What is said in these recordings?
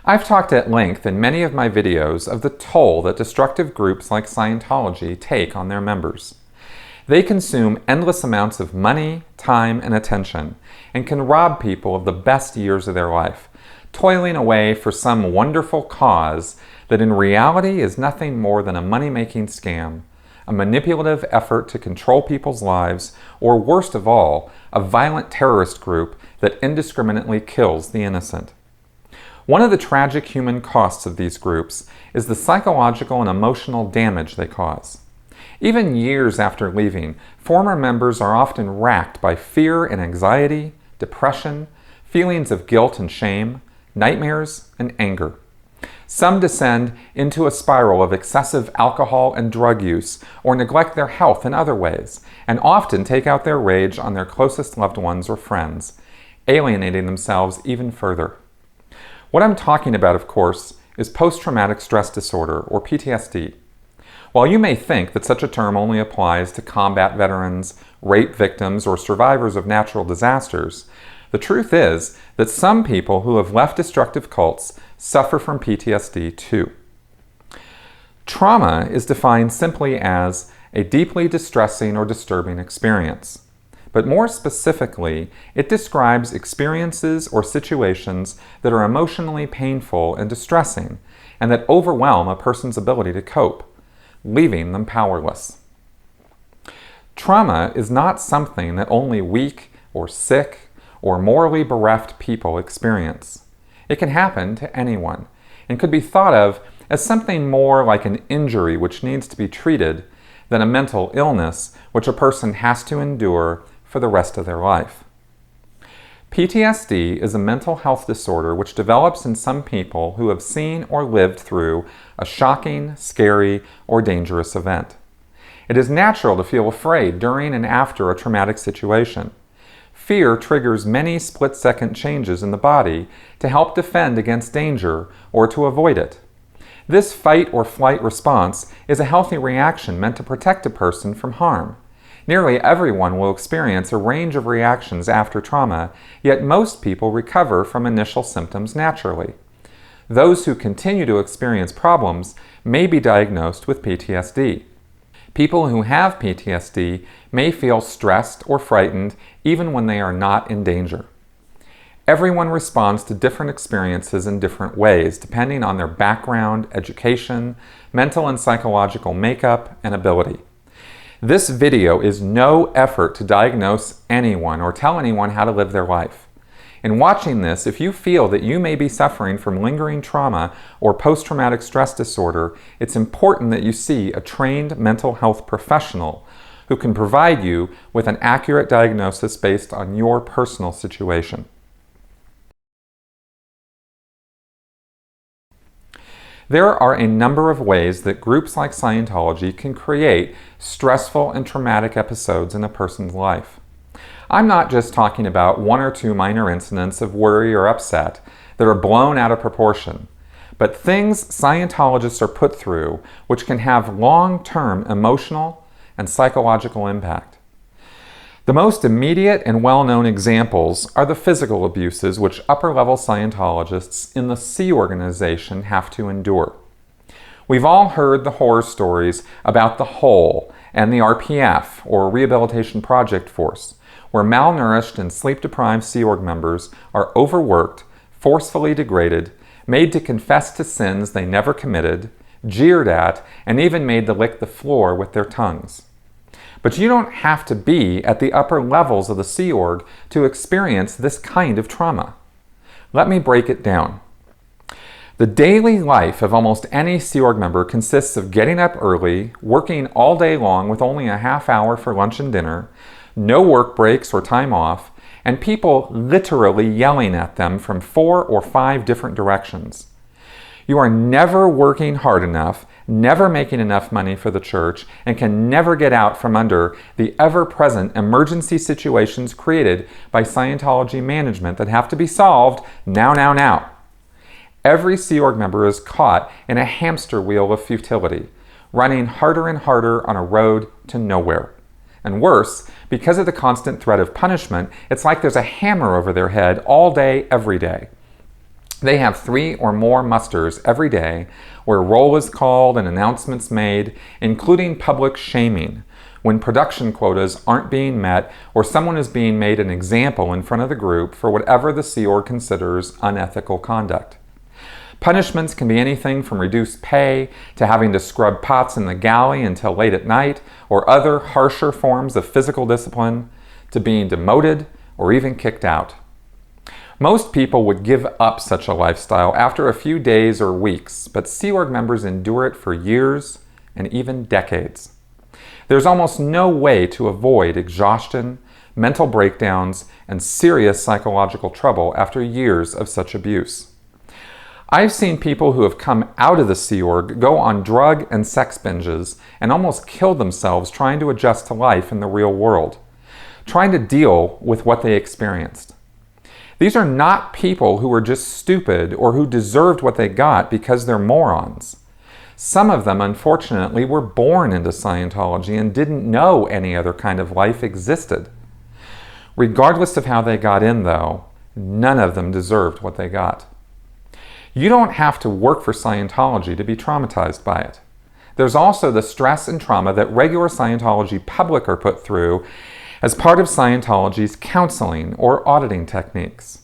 I've talked at length in many of my videos of the toll that destructive groups like Scientology take on their members. They consume endless amounts of money, time, and attention, and can rob people of the best years of their life, toiling away for some wonderful cause that in reality is nothing more than a money-making scam, a manipulative effort to control people's lives, or worst of all, a violent terrorist group that indiscriminately kills the innocent. One of the tragic human costs of these groups is the psychological and emotional damage they cause. Even years after leaving, former members are often racked by fear and anxiety, depression, feelings of guilt and shame, nightmares, and anger. Some descend into a spiral of excessive alcohol and drug use or neglect their health in other ways, and often take out their rage on their closest loved ones or friends, alienating themselves even further. What I'm talking about, of course, is post-traumatic stress disorder, or PTSD. While you may think that such a term only applies to combat veterans, rape victims, or survivors of natural disasters, the truth is that some people who have left destructive cults suffer from PTSD too. Trauma is defined simply as a deeply distressing or disturbing experience. But more specifically, it describes experiences or situations that are emotionally painful and distressing, and that overwhelm a person's ability to cope, leaving them powerless. Trauma is not something that only weak or sick or morally bereft people experience. It can happen to anyone, and could be thought of as something more like an injury which needs to be treated than a mental illness which a person has to endure for the rest of their life. PTSD is a mental health disorder which develops in some people who have seen or lived through a shocking, scary, or dangerous event. It is natural to feel afraid during and after a traumatic situation. Fear triggers many split-second changes in the body to help defend against danger or to avoid it. This fight or flight response is a healthy reaction meant to protect a person from harm. Nearly everyone will experience a range of reactions after trauma, yet most people recover from initial symptoms naturally. Those who continue to experience problems may be diagnosed with PTSD. People who have PTSD may feel stressed or frightened even when they are not in danger. Everyone responds to different experiences in different ways, depending on their background, education, mental and psychological makeup, and ability. This video is no effort to diagnose anyone or tell anyone how to live their life. In watching this, if you feel that you may be suffering from lingering trauma or post-traumatic stress disorder, it's important that you see a trained mental health professional who can provide you with an accurate diagnosis based on your personal situation. There are a number of ways that groups like Scientology can create stressful and traumatic episodes in a person's life. I'm not just talking about one or two minor incidents of worry or upset that are blown out of proportion, but things Scientologists are put through which can have long-term emotional and psychological impact. The most immediate and well-known examples are the physical abuses which upper-level Scientologists in the Sea organization have to endure. We've all heard the horror stories about the Hole and the RPF, or Rehabilitation Project Force, where malnourished and sleep-deprived Sea Org members are overworked, forcefully degraded, made to confess to sins they never committed, jeered at, and even made to lick the floor with their tongues. But you don't have to be at the upper levels of the Sea Org to experience this kind of trauma. Let me break it down. The daily life of almost any Sea Org member consists of getting up early, working all day long with only a half hour for lunch and dinner, no work breaks or time off, and people literally yelling at them from 4 or 5 different directions. You are never working hard enough, never making enough money for the church, and can never get out from under the ever-present emergency situations created by Scientology management that have to be solved now. Every Sea Org member is caught in a hamster wheel of futility, running harder and harder on a road to nowhere. And worse, because of the constant threat of punishment, it's like there's a hammer over their head all day, every day. They have 3 or more musters every day where roll is called and announcements made, including public shaming, when production quotas aren't being met or someone is being made an example in front of the group for whatever the Sea Org considers unethical conduct. Punishments can be anything from reduced pay to having to scrub pots in the galley until late at night, or other harsher forms of physical discipline, to being demoted or even kicked out. Most people would give up such a lifestyle after a few days or weeks, but Sea Org members endure it for years and even decades. There's almost no way to avoid exhaustion, mental breakdowns, and serious psychological trouble after years of such abuse. I've seen people who have come out of the Sea Org go on drug and sex binges and almost kill themselves trying to adjust to life in the real world, trying to deal with what they experienced. These are not people who were just stupid or who deserved what they got because they're morons. Some of them, unfortunately, were born into Scientology and didn't know any other kind of life existed. Regardless of how they got in, though, none of them deserved what they got. You don't have to work for Scientology to be traumatized by it. There's also the stress and trauma that regular Scientology public are put through as part of Scientology's counseling or auditing techniques.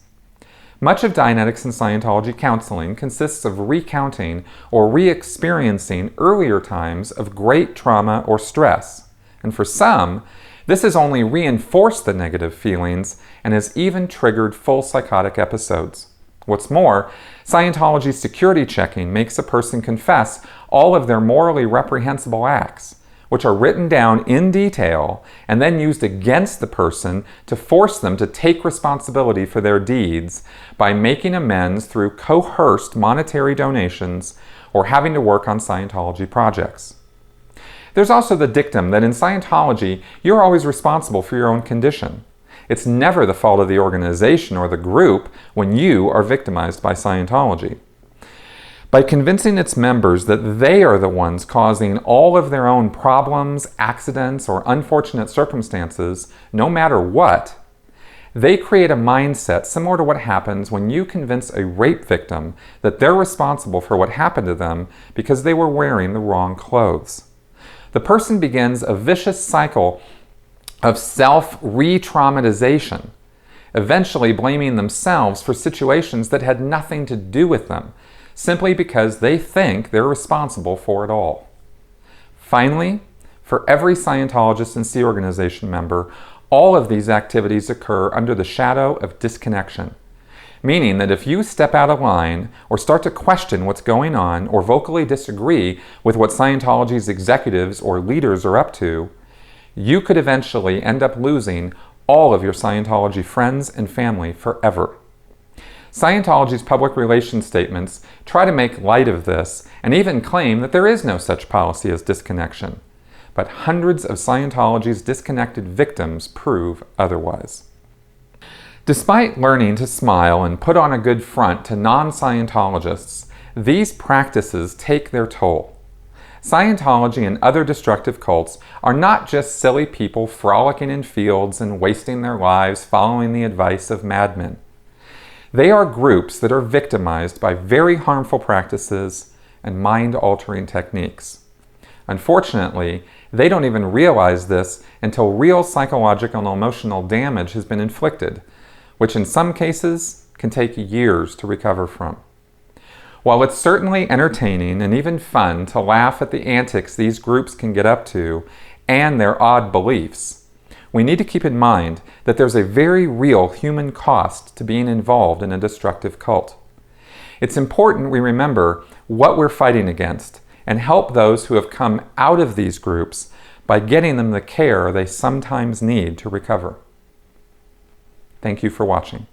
Much of Dianetics and Scientology counseling consists of recounting or re-experiencing earlier times of great trauma or stress. And for some, this has only reinforced the negative feelings and has even triggered full psychotic episodes. What's more, Scientology's security checking makes a person confess all of their morally reprehensible acts, which are written down in detail and then used against the person to force them to take responsibility for their deeds by making amends through coerced monetary donations or having to work on Scientology projects. There's also the dictum that in Scientology, you're always responsible for your own condition. It's never the fault of the organization or the group when you are victimized by Scientology. By convincing its members that they are the ones causing all of their own problems, accidents, or unfortunate circumstances, no matter what, they create a mindset similar to what happens when you convince a rape victim that they're responsible for what happened to them because they were wearing the wrong clothes. The person begins a vicious cycle of self-re-traumatization, eventually blaming themselves for situations that had nothing to do with them, simply because they think they're responsible for it all. Finally, for every Scientologist and Sea Organization member, all of these activities occur under the shadow of disconnection, meaning that if you step out of line or start to question what's going on or vocally disagree with what Scientology's executives or leaders are up to, you could eventually end up losing all of your Scientology friends and family forever. Scientology's public relations statements try to make light of this and even claim that there is no such policy as disconnection. But hundreds of Scientology's disconnected victims prove otherwise. Despite learning to smile and put on a good front to non-Scientologists, these practices take their toll. Scientology and other destructive cults are not just silly people frolicking in fields and wasting their lives following the advice of madmen. They are groups that are victimized by very harmful practices and mind-altering techniques. Unfortunately, they don't even realize this until real psychological and emotional damage has been inflicted, which in some cases can take years to recover from. While it's certainly entertaining and even fun to laugh at the antics these groups can get up to and their odd beliefs, we need to keep in mind that there's a very real human cost to being involved in a destructive cult. It's important we remember what we're fighting against and help those who have come out of these groups by getting them the care they sometimes need to recover. Thank you for watching.